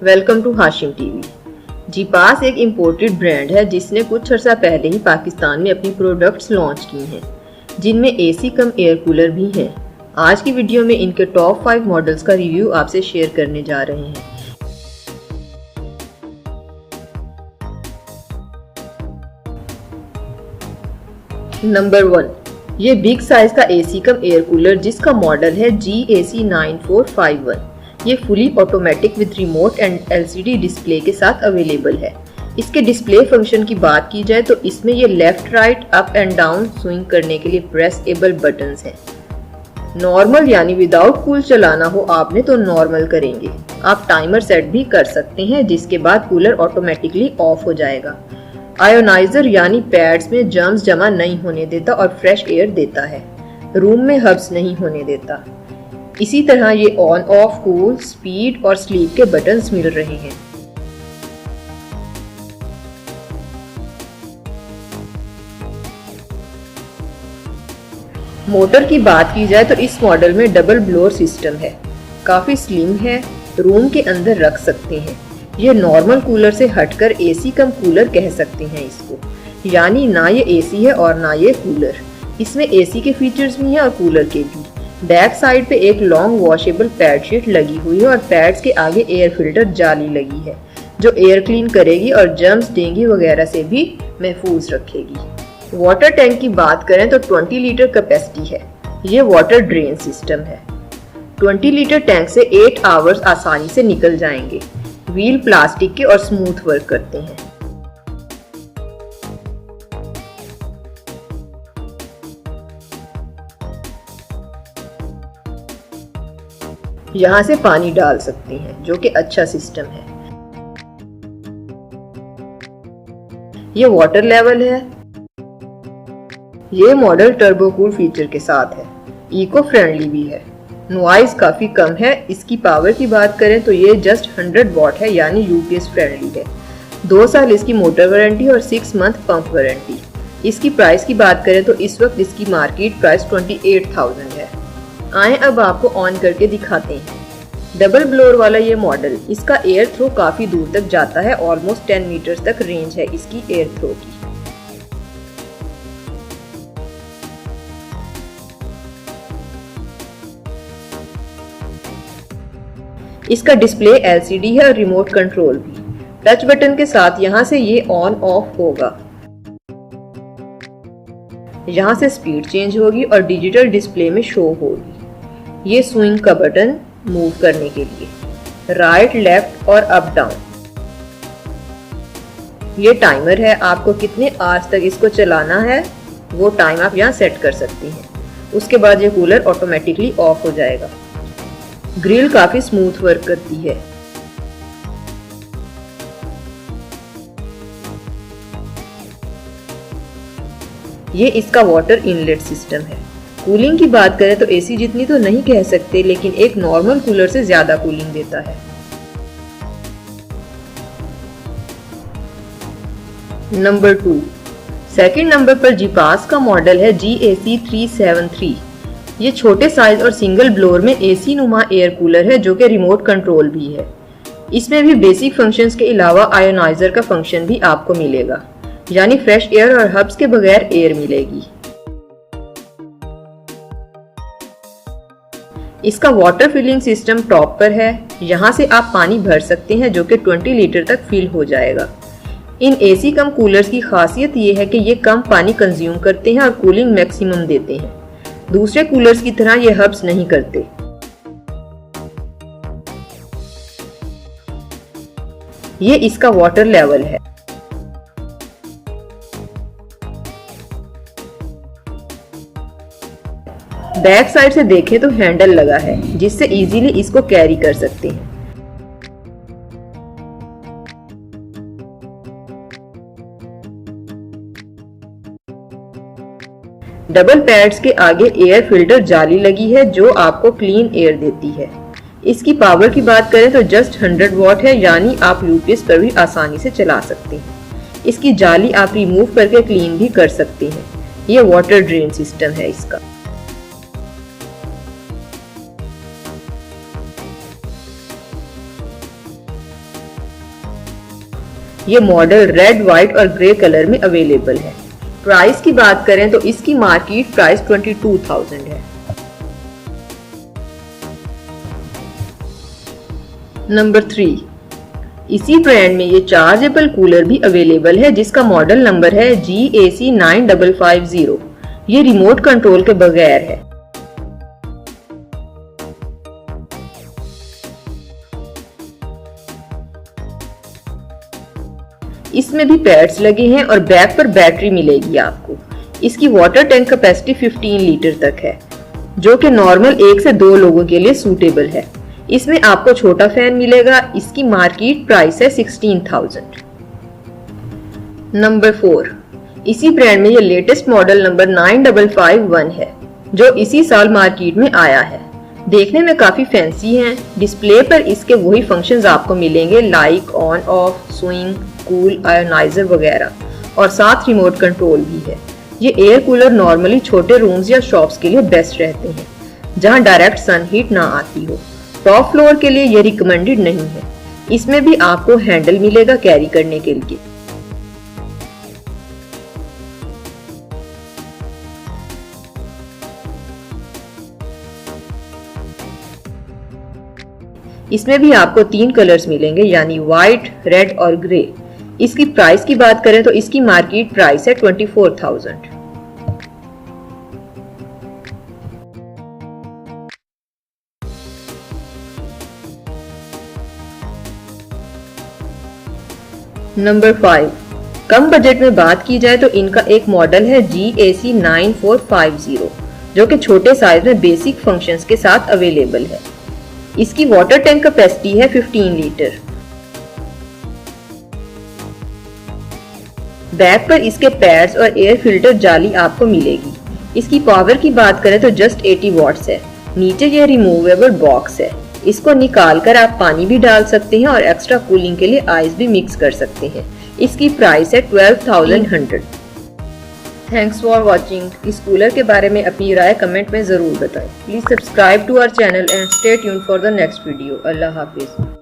Welcome to Hashim TV. Geepas एक imported brand है जिसने कुछ अर्सा पहले ही पाकिस्तान में अपनी प्रोडक्ट्स लॉन्च की हैं, जिनमें एसी कम एयर कूलर भी हैं। आज की वीडियो में इनके टॉप 5 मॉडल्स का रिव्यू आपसे शेयर करने जा रहे हैं। नंबर 1, ये बिग साइज का एसी कम एयर कूलर जिसका मॉडल है GAC9451। ये fully automatic with remote and LCD display के साथ अवेलेबल है। इसके डिस्प्ले फंक्शन की बात की जाए तो इसमें ये left right up and down swing करने के लिए प्रेसेबल बटन्स हैं। नॉर्मल यानी विदाउट कूल चलाना हो आपने तो नॉर्मल करेंगे। आप टाइमर सेट भी कर सकते हैं जिसके बाद कूलर ऑटोमेटिकली ऑफ हो जाएगा। आयोनाइजर यानी पैड्स में जर्म्स जमा नहीं होने देता और फ्रेश एयर देता है। रूम में हब्स नहीं होने देता। इसी तरह ये ऑन ऑफ कूल स्पीड और स्लीप के बटन्स मिल रहे हैं। मोटर की बात की जाए तो इस मॉडल में डबल ब्लोअर सिस्टम है। काफी स्लिम है, रूम के अंदर रख सकते हैं। ये नॉर्मल कूलर से हटकर एसी कम कूलर कह सकते हैं इसको, यानी ना ये एसी है और ना ये कूलर। इसमें एसी के फीचर्स भी हैं और कूलर के भी। बैक साइड पे एक लॉन्ग वॉशेबल पैड शीट लगी हुई है और पैड्स के आगे एयर फिल्टर जाली लगी है जो एयर क्लीन करेगी और जर्म्स डेंगू वगैरह से भी महफूज रखेगी। वाटर टैंक की बात करें तो 20 लीटर कैपेसिटी है। ये वाटर ड्रेन सिस्टम है। 20 लीटर टैंक से 8 आवर्स आसानी से निकल जाएंगे। व्हील प्लास्टिक के और स्मूथ वर्क करते हैं। यहाँ से पानी डाल सकते हैं जो कि अच्छा सिस्टम है। ये वाटर लेवल है। ये मॉडल टर्बो कूल फीचर के साथ है। इको फ्रेंडली भी है। नॉइज काफी कम है। इसकी पावर की बात करें तो ये जस्ट 100 वॉट है यानी यूपीएस फ्रेंडली है। 2 साल इसकी मोटर वारंटी और 6 मंथ पंप वारंटी। इसकी प्राइस की बात करें तो इस वक्त इसकी मार्केट प्राइस 28,000 है। आए अब आपको ऑन करके दिखाते हैं। डबल ब्लोअर वाला ये मॉडल, इसका एयर थ्रो काफी दूर तक जाता है। ऑलमोस्ट 10 मीटर्स तक रेंज है इसकी एयर थ्रो की। इसका डिस्प्ले LCD है और रिमोट कंट्रोल भी। टच बटन के साथ यहाँ से ये ऑन ऑफ होगा। यहाँ से स्पीड चेंज होगी और डिजिटल डिस्प्ले में शो होगी। ये स्विंग का बटन मूव करने के लिए, राइट लेफ्ट और अप डाउन। ये टाइमर है, आपको कितने आवर्स तक इसको चलाना है वो टाइम आप यहाँ सेट कर सकते हैं। उसके बाद ये कूलर ऑटोमेटिकली ऑफ हो जाएगा। ग्रिल काफी स्मूथ वर्क करती है। ये इसका वाटर इनलेट सिस्टम है। कूलिंग की बात करें तो एसी जितनी तो नहीं कह सकते, लेकिन एक नॉर्मल कूलर से ज्यादा कूलिंग देता है। नंबर 2, सेकंड नंबर पर जीपास का मॉडल है GAC373। ये छोटे साइज और सिंगल ब्लोअर में एसी नुमा एयर कूलर है जो कि रिमोट कंट्रोल भी है। इसमें भी बेसिक फंक्शंस के अलावा आयोनाइजर का फंक्शन भी आपको मिलेगा, यानी फ्रेश एयर और हब्स के बगैर एयर मिलेगी। इसका वाटर फिलिंग सिस्टम टॉप पर है। यहाँ से आप पानी भर सकते हैं जो कि 20 लीटर तक फिल हो जाएगा। इन एसी कम कूलर्स की खासियत ये है कि ये कम पानी कंज्यूम करते हैं और कूलिंग मैक्सिमम देते हैं। दूसरे कूलर्स की तरह ये हब्स नहीं करते। ये इसका वाटर लेवल है। बैक साइड से देखें तो हैंडल लगा है जिससे इजीली इसको कैरी कर सकते हैं। डबल पैड्स के आगे एयर फिल्टर जाली लगी है जो आपको क्लीन एयर देती है। इसकी पावर की बात करें तो जस्ट 100 वॉट है, यानी आप यूपीएस पर भी आसानी से चला सकते हैं। इसकी जाली आप रिमूव करके क्लीन भी कर सकते हैं। यह वाटर ड्रेन सिस्टम है इसका। ये मॉडल रेड, व्हाइट और ग्रे कलर में अवेलेबल है। प्राइस की बात करें तो इसकी मार्केट प्राइस 22,000 है। नंबर 3, इसी ब्रांड में ये चार्जेबल कूलर भी अवेलेबल है जिसका मॉडल नंबर है GAC9550। ये रिमोट कंट्रोल के बगैर है। इसमें भी पैड्स लगे हैं और बैक पर बैटरी मिलेगी आपको। इसकी वाटर टैंक कैपेसिटी 15 लीटर तक है, जो कि नॉर्मल 1 से 2 लोगों के लिए सूटेबल है। इसमें आपको छोटा फैन मिलेगा। इसकी मार्केट प्राइस है 16,000। नंबर 4, इसी ब्रांड में ये लेटेस्ट मॉडल नंबर 9551 है, जो इसी साल मार्केट में आया है। देखने में काफी फैंसी हैं। डिस्प्ले पर इसके वही फंक्शंस आपको मिलेंगे like on off, swing, cool, ionizer वगैरह, और साथ रिमोट कंट्रोल भी है। ये एयर कूलर नॉर्मली छोटे रूम्स या शॉप्स के लिए बेस्ट रहते हैं जहां डायरेक्ट सन हीट ना आती हो। टॉप फ्लोर के लिए ये रिकमेंडेड नहीं है। इसमें भी आपको हैंडल मिलेगा कैरी करने के लिए। इसमें भी आपको 3 कलर्स मिलेंगे, यानी व्हाइट, रेड और ग्रे। इसकी प्राइस की बात करें तो इसकी मार्केट प्राइस है 24,000। नंबर 5, कम बजट में बात की जाए तो इनका एक मॉडल है GAC9450, जो कि छोटे साइज में बेसिक फंक्शंस के साथ अवेलेबल है। इसकी वाटर टैंक कैपेसिटी है 15 लीटर। बैक पर इसके पैड्स और एयर फिल्टर जाली आपको मिलेगी। इसकी पावर की बात करें तो जस्ट 80 वॉट्स है। नीचे यह रिमूवेबल बॉक्स है। इसको निकाल कर आप पानी भी डाल सकते हैं और एक्स्ट्रा कूलिंग के लिए आइस भी मिक्स कर सकते हैं। इसकी प्राइस है 12,100। Thanks for watching. इस कूलर के बारे में अपनी राय कमेंट में जरूर बताएं। Please subscribe to our channel and stay tuned for the next video. अल्लाह हाफिज।